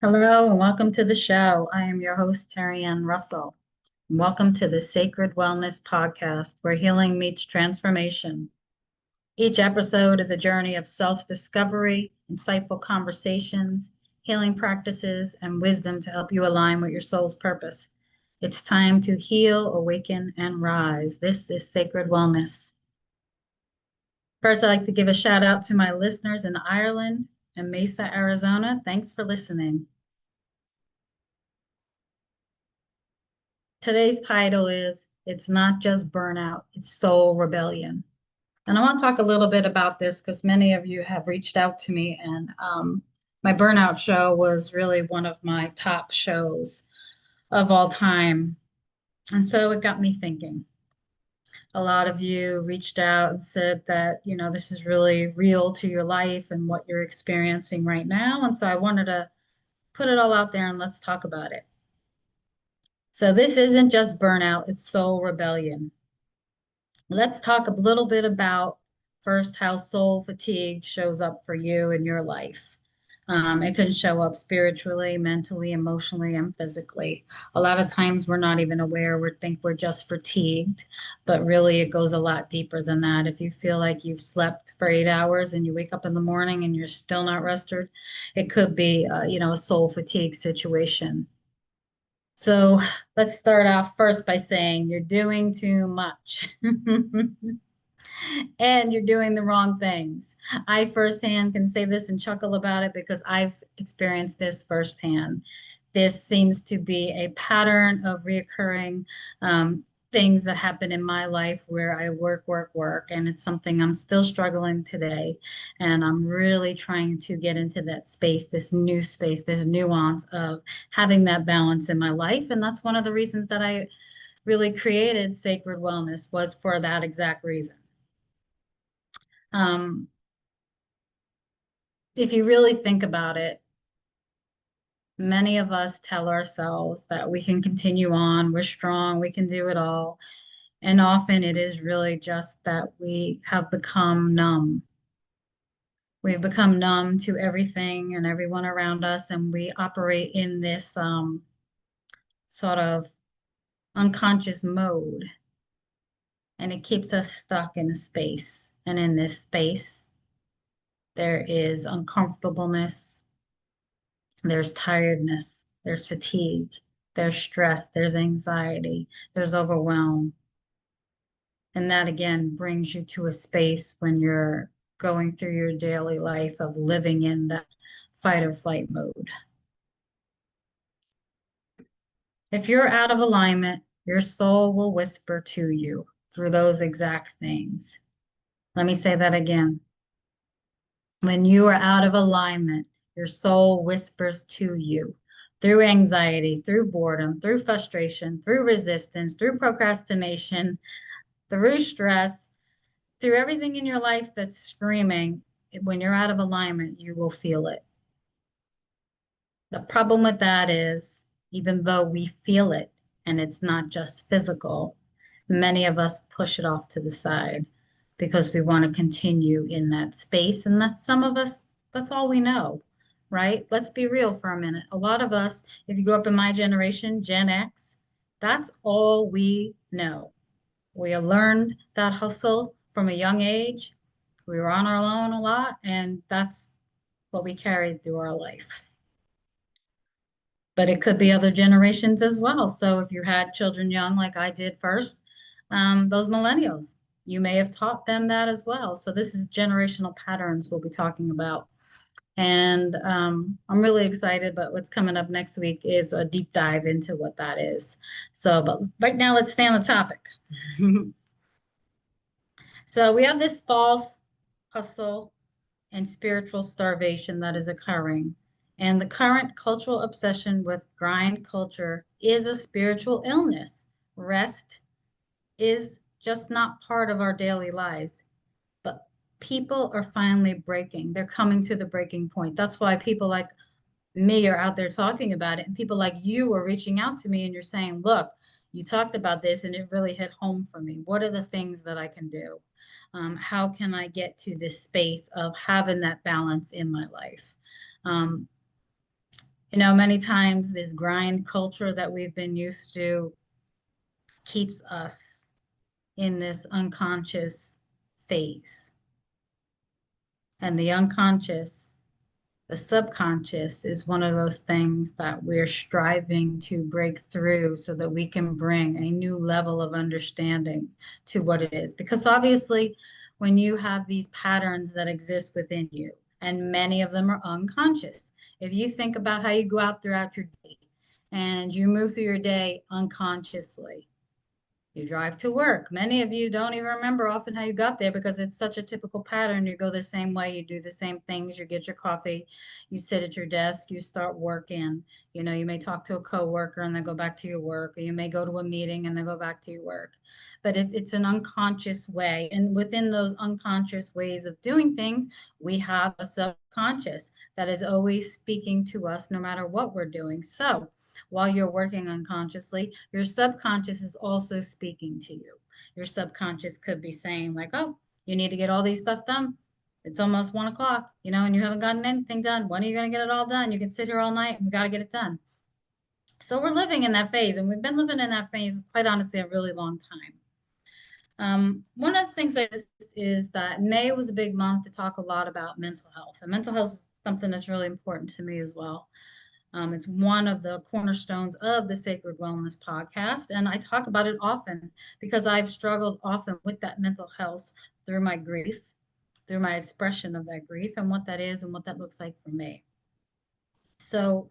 Hello and welcome to the show. I am your host, Terry Ann Russell. Welcome to the Sacred Wellness Podcast, where healing meets transformation. Each episode is a journey of self-discovery, insightful conversations, healing practices, and wisdom to help you align with your soul's purpose. It's time to heal, awaken, and rise. This is Sacred Wellness. First, I'd like to give a shout out to my listeners in Ireland and Mesa, Arizona. Thanks for listening. Today's title is It's Not Just Burnout, It's Soul Rebellion. And I want to talk a little bit about this because many of you have reached out to me, and my burnout show was really one of my top shows of all time. And so it got me thinking. A lot of you reached out and said that, this is really real to your life and what you're experiencing right now. And so I wanted to put it all out there and let's talk about it. So this isn't just burnout, it's soul rebellion. Let's talk a little bit about first how soul fatigue shows up for you in your life. It can show up spiritually, mentally, emotionally, and physically. A lot of times we're not even aware. We think we're just fatigued, but really it goes a lot deeper than that. If you feel like you've slept for 8 hours and you wake up in the morning and you're still not rested, it could be, a soul fatigue situation. So let's start off first by saying you're doing too much and you're doing the wrong things. I firsthand can say this and chuckle about it because I've experienced this firsthand. This seems to be a pattern of reoccurring things that happen in my life where I work, and it's something I'm still struggling today. And I'm really trying to get into that space, this nuance of having that balance in my life. And that's one of the reasons that I really created Sacred Wellness was for that exact reason. Um, if you really think about it, many of us tell ourselves that we can continue on, we're strong, we can do it all. And often it is really just that we have become numb. We've become numb to everything and everyone around us, and we operate in this sort of unconscious mode. And it keeps us stuck in a space. And in this space, there is uncomfortableness, there's tiredness, there's fatigue, there's stress, there's anxiety, there's overwhelm. And that again brings you to a space when you're going through your daily life of living in that fight or flight mode. If you're out of alignment, your soul will whisper to you through those exact things. Let me say that again. When you are out of alignment, your soul whispers to you through anxiety, through boredom, through frustration, through resistance, through procrastination, through stress, through everything in your life that's screaming. When you're out of alignment, you will feel it. The problem with that is, even though we feel it and it's not just physical, many of us push it off to the side because we want to continue in that space. And that's some of us, that's all we know, right? Let's be real for a minute. A lot of us, if you grew up in my generation, Gen X, that's all we know. We have learned that hustle from a young age. We were on our own a lot, and that's what we carried through our life. But it could be other generations as well. So if you had children young, like I did first, those millennials, you may have taught them that as well. So this is generational patterns we'll be talking about. And I'm really excited, but what's coming up next week is a deep dive into what that is. So, but right now, let's stay on the topic. So we have this false hustle and spiritual starvation that is occurring. And the current cultural obsession with grind culture is a spiritual illness. Rest is just not part of our daily lives. But people are finally breaking. They're coming to the breaking point. That's why people like me are out there talking about it. And people like you are reaching out to me and you're saying, look, you talked about this and it really hit home for me. What are the things that I can do? How can I get to this space of having that balance in my life? Many times this grind culture that we've been used to keeps us in this unconscious phase. And the unconscious, the subconscious is one of those things that we're striving to break through so that we can bring a new level of understanding to what it is. Because obviously, when you have these patterns that exist within you, and many of them are unconscious, if you think about how you go out throughout your day and you move through your day unconsciously, you drive to work. Many of you don't even remember often how you got there because it's such a typical pattern. You go the same way, you do the same things, you get your coffee, you sit at your desk, you start working. You may talk to a coworker and then go back to your work, or you may go to a meeting and then go back to your work. But it's an unconscious way. And within those unconscious ways of doing things, we have a subconscious that is always speaking to us no matter what we're doing. So, while you're working unconsciously, your subconscious is also speaking to you. Your subconscious could be saying, like, oh, you need to get all these stuff done. It's almost 1 o'clock, and you haven't gotten anything done. When are you going to get it all done? You can sit here all night and we got to get it done. So we're living in that phase, and we've been living in that phase, quite honestly, a really long time. One of the things is that May was a big month to talk a lot about mental health, and mental health is something that's really important to me as well. It's one of the cornerstones of the Sacred Wellness podcast. And I talk about it often because I've struggled often with that mental health through my grief, through my expression of that grief and what that is and what that looks like for me. So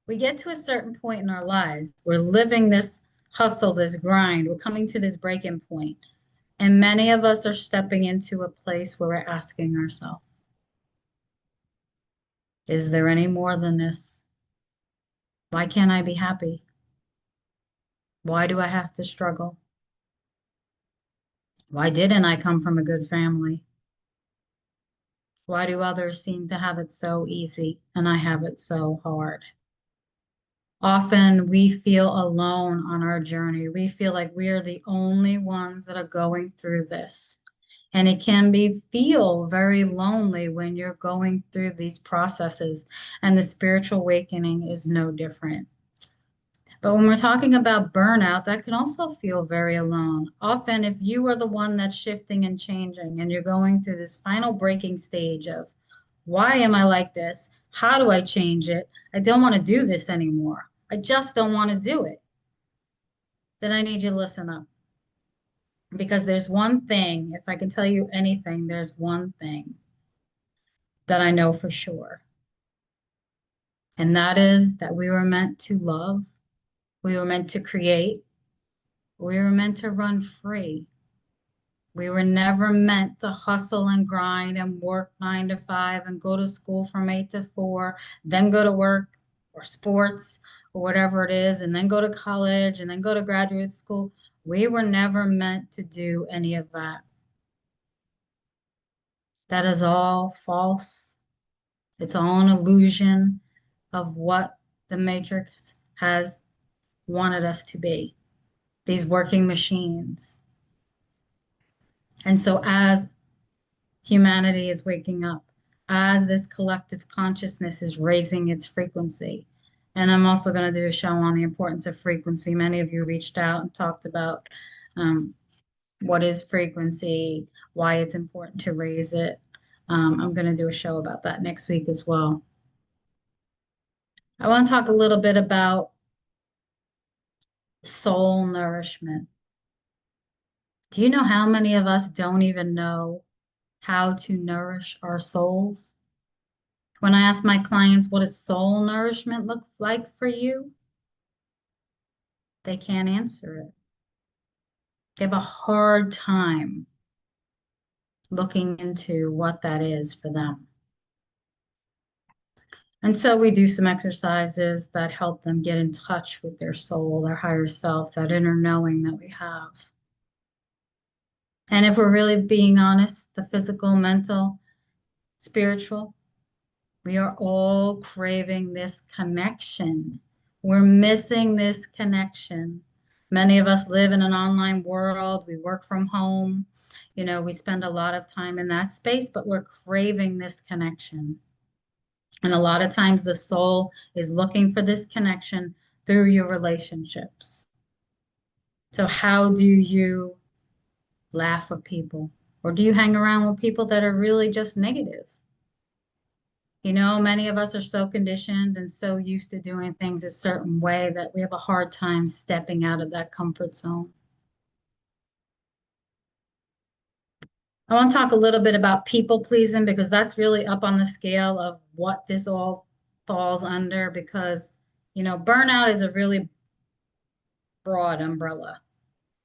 we get to a certain point in our lives. We're living this hustle, this grind. We're coming to this breaking point. And many of us are stepping into a place where we're asking ourselves, is there any more than this? Why can't I be happy? Why do I have to struggle? Why didn't I come from a good family? Why do others seem to have it so easy and I have it so hard? Often we feel alone on our journey. We feel like we are the only ones that are going through this. And it can feel very lonely when you're going through these processes. And the spiritual awakening is no different. But when we're talking about burnout, that can also feel very alone. Often, if you are the one that's shifting and changing and you're going through this final breaking stage of, why am I like this? How do I change it? I don't want to do this anymore. I just don't want to do it. Then I need you to listen up. Because there's one thing, if I can tell you anything, there's one thing that I know for sure. And that is that we were meant to love, we were meant to create, we were meant to run free. We were never meant to hustle and grind and work 9 to 5 and go to school from 8 to 4, then go to work or sports or whatever it is, and then go to college and then go to graduate school. We were never meant to do any of that. That is all false. It's all an illusion of what the Matrix has wanted us to be, these working machines. And so as humanity is waking up, as this collective consciousness is raising its frequency. And I'm also going to do a show on the importance of frequency. Many of you reached out and talked about what is frequency, why it's important to raise it. I'm going to do a show about that next week as well. I want to talk a little bit about soul nourishment. Do you know how many of us don't even know how to nourish our souls? When I ask my clients, what does soul nourishment look like for you? They can't answer it. They have a hard time looking into what that is for them. And so we do some exercises that help them get in touch with their soul, their higher self, that inner knowing that we have. And if we're really being honest, the physical, mental, spiritual, we are all craving this connection. We're missing this connection. Many of us live in an online world. We work from home. We spend a lot of time in that space, but we're craving this connection. And a lot of times the soul is looking for this connection through your relationships. So how do you laugh with people? Or do you hang around with people that are really just negative? You know, many of us are so conditioned and so used to doing things a certain way that we have a hard time stepping out of that comfort zone. I want to talk a little bit about people pleasing because that's really up on the scale of what this all falls under because, you know, burnout is a really broad umbrella.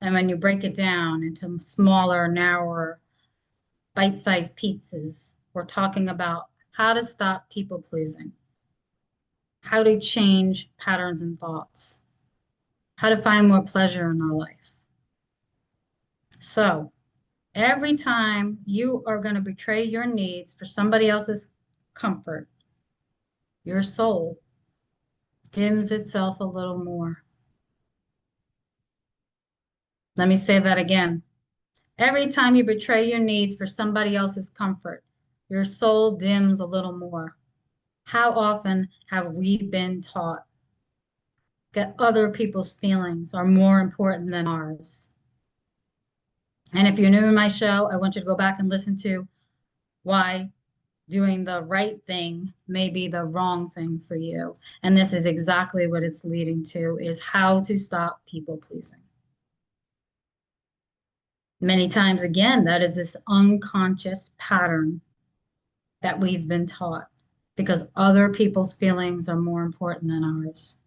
And when you break it down into smaller, narrower, bite-sized pieces, we're talking about how to stop people pleasing, how to change patterns and thoughts, how to find more pleasure in our life. So every time you are going to betray your needs for somebody else's comfort, your soul dims itself a little more. Let me say that again. Every time you betray your needs for somebody else's comfort, your soul dims a little more. How often have we been taught that other people's feelings are more important than ours? And if you're new in my show, I want you to go back and listen to why doing the right thing may be the wrong thing for you. And this is exactly what it's leading to, is how to stop people pleasing. Many times, again, that is this unconscious pattern that we've been taught because other people's feelings are more important than ours.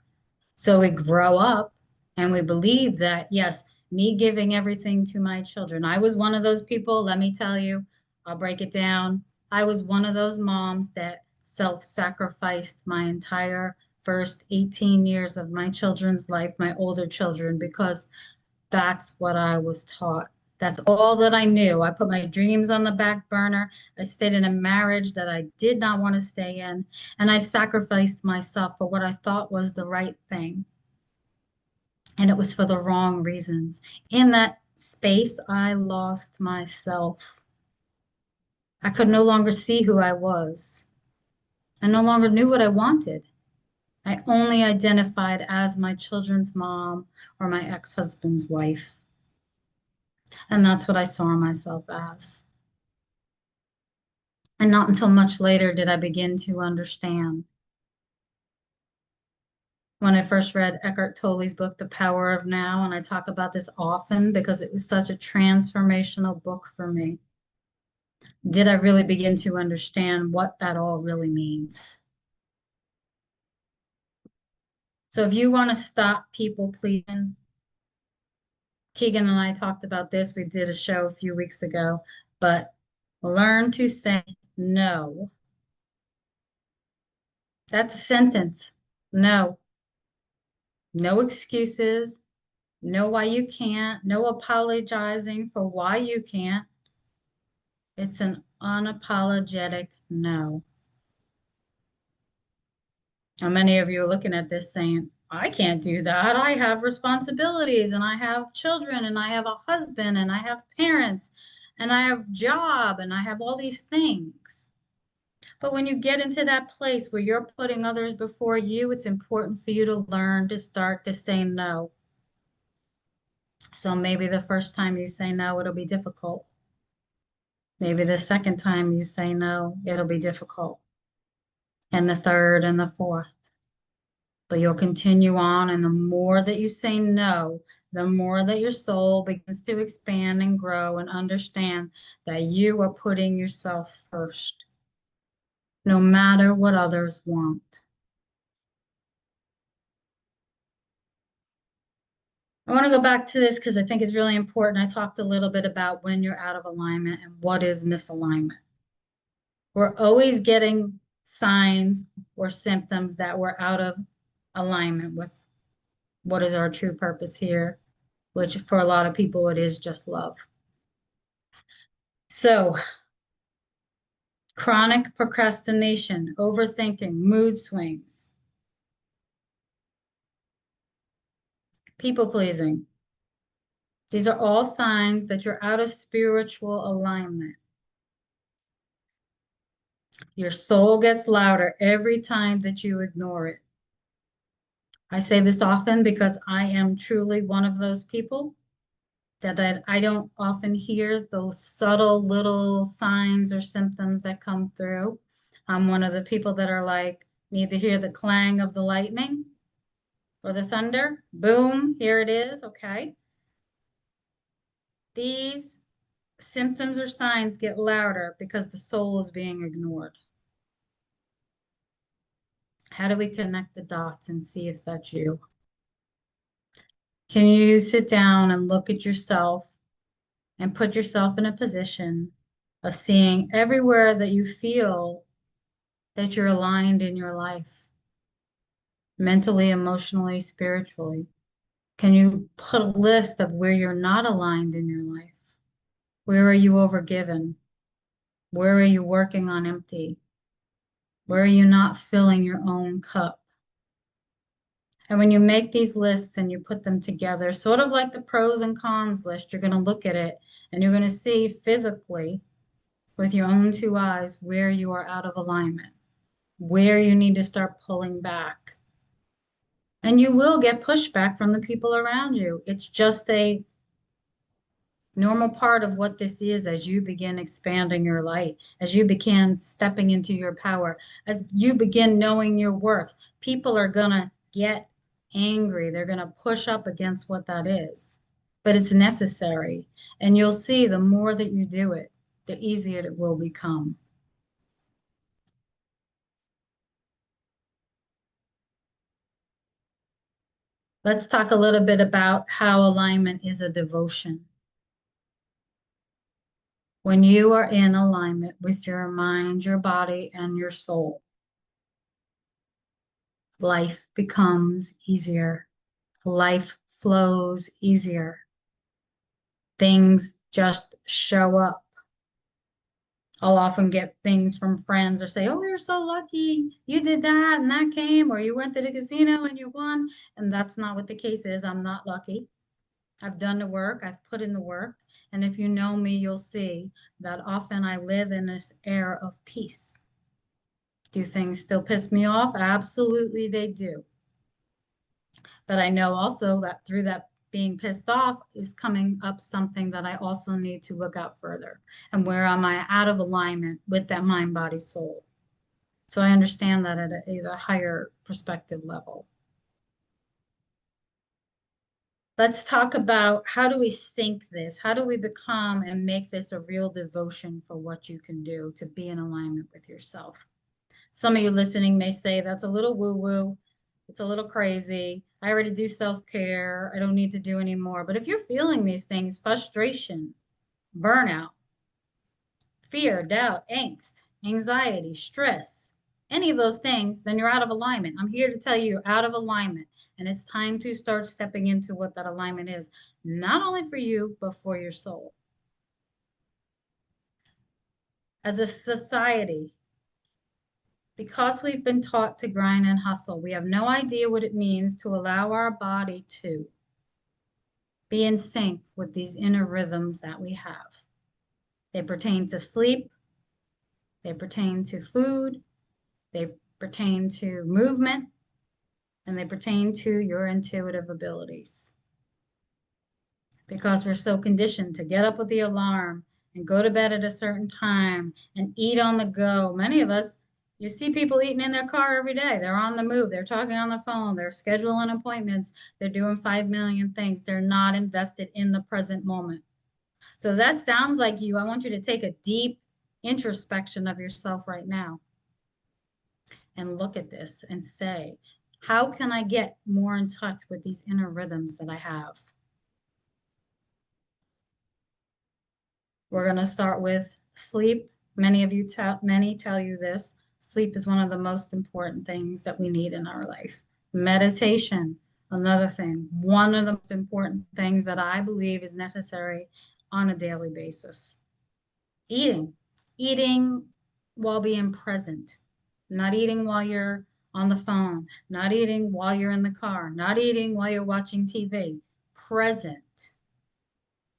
So we grow up and we believe that, yes, me giving everything to my children. I was one of those people, let me tell you, I'll break it down. I was one of those moms that self-sacrificed my entire first 18 years of my children's life, my older children, because that's what I was taught. That's all that I knew. I put my dreams on the back burner. I stayed in a marriage that I did not want to stay in, and I sacrificed myself for what I thought was the right thing. And it was for the wrong reasons. In that space, I lost myself. I could no longer see who I was. I no longer knew what I wanted. I only identified as my children's mom or my ex-husband's wife. And that's what I saw myself as. And not until much later did I begin to understand. When I first read Eckhart Tolle's book, The Power of Now, and I talk about this often because it was such a transformational book for me, did I really begin to understand what that all really means. So if you want to stop people pleasing, Keegan and I talked about this. We did a show a few weeks ago, but learn to say no. That's a sentence. No. No excuses. No why you can't. No apologizing for why you can't. It's an unapologetic no. Now, many of you are looking at this saying, I can't do that. I have responsibilities and I have children and I have a husband and I have parents and I have job and I have all these things. But when you get into that place where you're putting others before you, it's important for you to learn to start to say no. So maybe the first time you say no, it'll be difficult. Maybe the second time you say no, it'll be difficult. And the third and the fourth. But you'll continue on, and the more that you say no, the more that your soul begins to expand and grow and understand that you are putting yourself first, no matter what others want. I want to go back to this because I think it's really important. I talked a little bit about when you're out of alignment and what is misalignment. We're always getting signs or symptoms that we're out of alignment with what is our true purpose here, which for a lot of people, it is just love. So, chronic procrastination, overthinking, mood swings, people pleasing. These are all signs that you're out of spiritual alignment. Your soul gets louder every time that you ignore it. I say this often because I am truly one of those people that I don't often hear those subtle little signs or symptoms that come through. I'm one of the people that are like, need to hear the clang of the lightning or the thunder. Boom, here it is. Okay. These symptoms or signs get louder because the soul is being ignored. How do we connect the dots and see if that's you? Can you sit down and look at yourself and put yourself in a position of seeing everywhere that you feel that you're aligned in your life, mentally, emotionally, spiritually? Can you put a list of where you're not aligned in your life? Where are you overgiven? Where are you working on empty? Where are you not filling your own cup? And when you make these lists and you put them together, sort of like the pros and cons list, you're going to look at it and you're going to see physically with your own two eyes where you are out of alignment, where you need to start pulling back. And you will get pushback from the people around you. It's just a normal part of what this is as you begin expanding your light, as you begin stepping into your power, as you begin knowing your worth. People are going to get angry. They're going to push up against what that is, but it's necessary. And you'll see the more that you do it, the easier it will become. Let's talk a little bit about how alignment is a devotion. When you are in alignment with your mind, your body, and your soul, life becomes easier. Life flows easier. Things just show up. I'll often get things from friends or say, oh, you're so lucky. You did that and that came, or you went to the casino and you won. And that's not what the case is. I'm not lucky. I've done the work. I've put in the work. And if you know me, you'll see that often I live in this air of peace. Do things still piss me off? Absolutely, they do. But I know also that through that being pissed off is coming up something that I also need to look out further. And where am I out of alignment with that mind, body, soul? So I understand that at a higher perspective level. Let's talk about how do we sync this? How do we become and make this a real devotion for what you can do to be in alignment with yourself? Some of you listening may say that's a little woo-woo. It's a little crazy. I already do self-care. I don't need to do any more. But if you're feeling these things, frustration, burnout, fear, doubt, angst, anxiety, stress, any of those things, then you're out of alignment. I'm here to tell you you're out of alignment. And it's time to start stepping into what that alignment is, not only for you, but for your soul. As a society, because we've been taught to grind and hustle, we have no idea what it means to allow our body to be in sync with these inner rhythms that we have. They pertain to sleep, they pertain to food, they pertain to movement, and they pertain to your intuitive abilities. Because we're so conditioned to get up with the alarm and go to bed at a certain time and eat on the go. Many of us, you see people eating in their car every day. They're on the move. They're talking on the phone. They're scheduling appointments. They're doing 5 million things. They're not invested in the present moment. So that sounds like you. I want you to take a deep introspection of yourself right now and look at this and say, how can I get more in touch with these inner rhythms that I have? We're going to start with sleep. Many tell you this. Sleep is one of the most important things that we need in our life. Meditation, another thing. One of the most important things that I believe is necessary on a daily basis. Eating while being present, not eating while you're on the phone, not eating while you're in the car, not eating while you're watching TV. Present.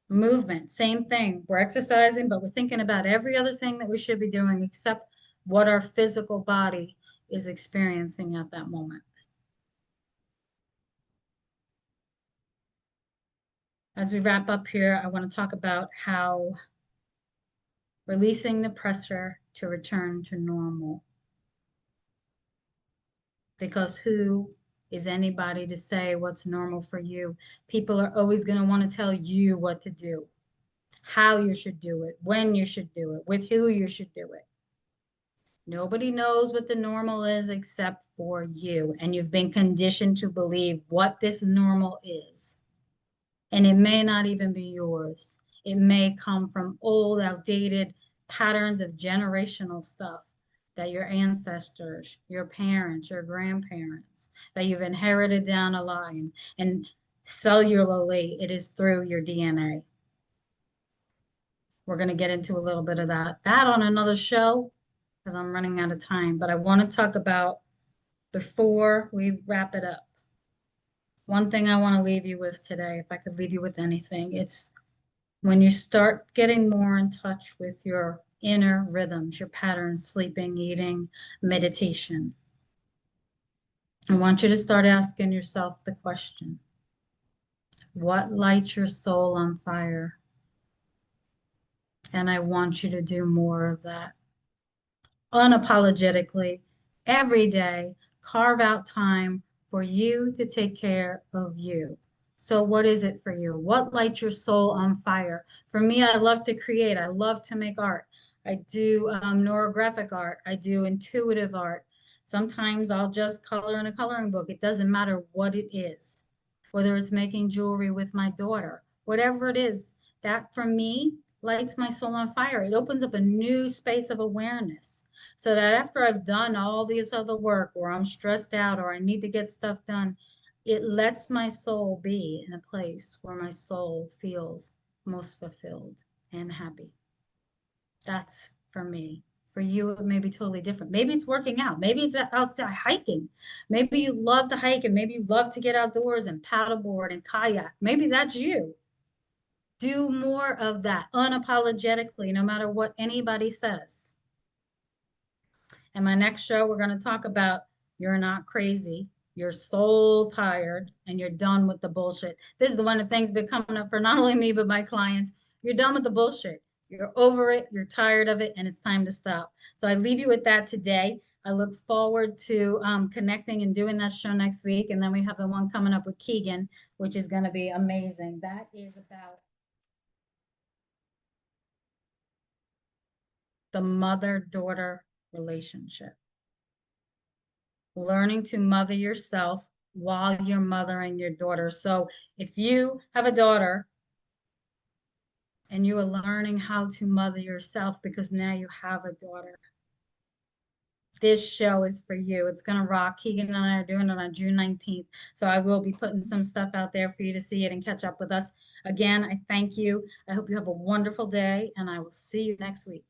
Movement, same thing. We're exercising, but we're thinking about every other thing that we should be doing except what our physical body is experiencing at that moment. As we wrap up here, I want to talk about how releasing the pressure to return to normal. Because who is anybody to say what's normal for you? People are always going to want to tell you what to do, how you should do it, when you should do it, with who you should do it. Nobody knows what the normal is except for you. And you've been conditioned to believe what this normal is. And it may not even be yours. It may come from old, outdated patterns of generational stuff that your ancestors, your parents, your grandparents, that you've inherited down a line. And cellularly, it is through your DNA. We're going to get into a little bit of that on another show, because I'm running out of time. But I want to talk about, before we wrap it up, one thing I want to leave you with today, if I could leave you with anything, it's when you start getting more in touch with your inner rhythms, your patterns, sleeping, eating, meditation. I want you to start asking yourself the question, what lights your soul on fire? And I want you to do more of that. Unapologetically, every day, carve out time for you to take care of you. So what is it for you? What lights your soul on fire? For me, I love to create. I love to make art. I do neurographic art. I do intuitive art. Sometimes I'll just color in a coloring book. It doesn't matter what it is, whether it's making jewelry with my daughter, whatever it is, that for me lights my soul on fire. It opens up a new space of awareness, so that after I've done all this other work, or I'm stressed out, or I need to get stuff done, it lets my soul be in a place where my soul feels most fulfilled and happy. That's for me. For you, it may be totally different. Maybe it's working out. Maybe it's out hiking. Maybe you love to hike, and maybe you love to get outdoors and paddleboard and kayak. Maybe that's you. Do more of that unapologetically, no matter what anybody says. In my next show, we're going to talk about you're not crazy, you're soul tired, and you're done with the bullshit. This is the one of the things been coming up for not only me, but my clients. You're done with the bullshit. You're over it, you're tired of it, and it's time to stop. So I leave you with that today. I look forward to connecting and doing that show next week. And then we have the one coming up with Keegan, which is going to be amazing. That is about the mother-daughter relationship. Learning to mother yourself while you're mothering your daughter. So if you have a daughter and you are learning how to mother yourself because now you have a daughter, this show is for you. It's going to rock. Keegan and I are doing it on June 19th. So I will be putting some stuff out there for you to see it and catch up with us. Again, I thank you. I hope you have a wonderful day, and I will see you next week.